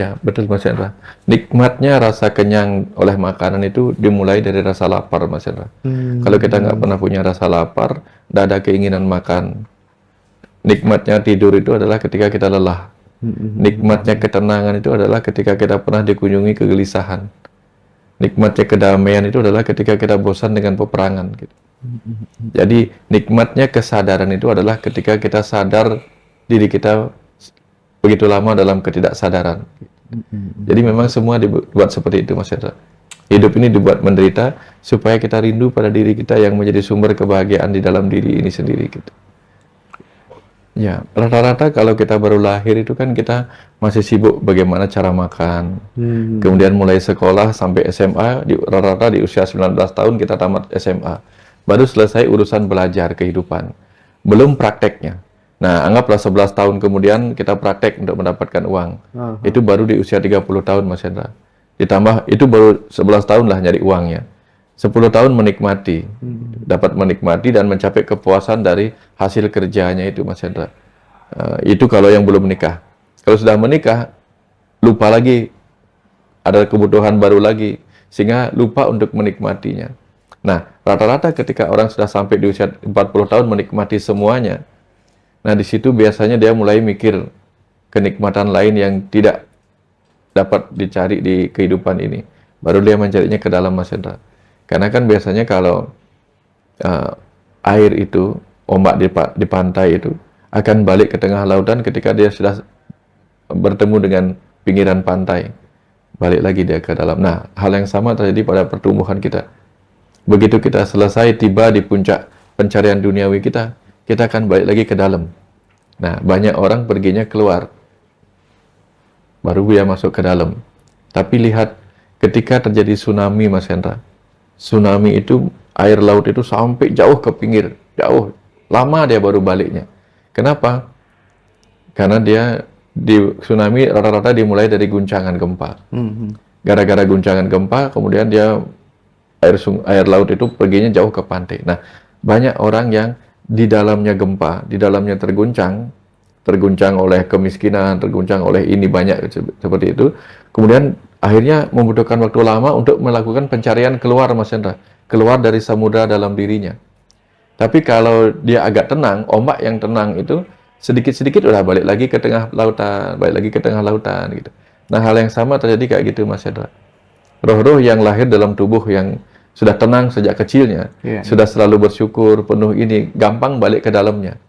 Ya, betul Mas Hendra. Nikmatnya rasa kenyang oleh makanan itu dimulai dari rasa lapar, Mas Hendra. Kalau kita nggak pernah punya rasa lapar, nggak ada keinginan makan. Nikmatnya tidur itu adalah ketika kita lelah. Nikmatnya ketenangan itu adalah ketika kita pernah dikunjungi kegelisahan. Nikmatnya kedamaian itu adalah ketika kita bosan dengan peperangan. Gitu. Jadi nikmatnya kesadaran itu adalah ketika kita sadar diri kita begitu lama dalam ketidaksadaran. Jadi memang semua dibuat seperti itu, Mas Hendra. Hidup ini dibuat menderita supaya kita rindu pada diri kita yang menjadi sumber kebahagiaan di dalam diri ini sendiri. Gitu. Ya, rata-rata kalau kita baru lahir itu kan kita masih sibuk bagaimana cara makan. Kemudian mulai sekolah sampai SMA, rata-rata di usia 19 tahun kita tamat SMA. Baru selesai urusan belajar kehidupan. Belum prakteknya. Nah, anggaplah 11 tahun kemudian kita praktek untuk mendapatkan uang. Itu baru di usia 30 tahun, Mas Hendra. Ditambah, itu baru 11 tahun lah nyari uangnya. 10 tahun menikmati. Dapat menikmati dan mencapai kepuasan dari hasil kerjanya itu, Mas Hendra. Itu kalau yang belum menikah. Kalau sudah menikah, lupa lagi. Ada kebutuhan baru lagi. Sehingga lupa untuk menikmatinya. Nah, rata-rata ketika orang sudah sampai di usia 40 tahun menikmati semuanya, nah, di situ biasanya dia mulai mikir kenikmatan lain yang tidak dapat dicari di kehidupan ini. Baru dia mencarinya ke dalam, Mas Hendra. Karena kan biasanya kalau air itu, ombak di pantai itu, akan balik ke tengah lautan ketika dia sudah bertemu dengan pinggiran pantai. Balik lagi dia ke dalam. Nah, hal yang sama terjadi pada pertumbuhan kita. Begitu kita selesai tiba di puncak pencarian duniawi kita akan balik lagi ke dalam. Nah, banyak orang perginya keluar, baru dia masuk ke dalam. Tapi lihat, ketika terjadi tsunami, Mas Hendra, tsunami itu, air laut itu sampai jauh ke pinggir, jauh, lama dia baru baliknya. Kenapa? Karena dia, di tsunami rata-rata dimulai dari guncangan gempa. Gara-gara guncangan gempa, kemudian dia, air laut itu perginya jauh ke pantai. Nah, banyak orang yang di dalamnya gempa, di dalamnya terguncang oleh kemiskinan, terguncang oleh ini banyak seperti itu. Kemudian akhirnya membutuhkan waktu lama untuk melakukan pencarian keluar, Mas Hendra, keluar dari samudra dalam dirinya. Tapi kalau dia agak tenang, ombak yang tenang itu sedikit-sedikit udah balik lagi ke tengah lautan, balik lagi ke tengah lautan gitu. Nah, hal yang sama terjadi kayak gitu, Mas Hendra. Roh-roh yang lahir dalam tubuh yang sudah tenang sejak kecilnya, sudah selalu bersyukur, penuh ini, gampang balik ke dalamnya.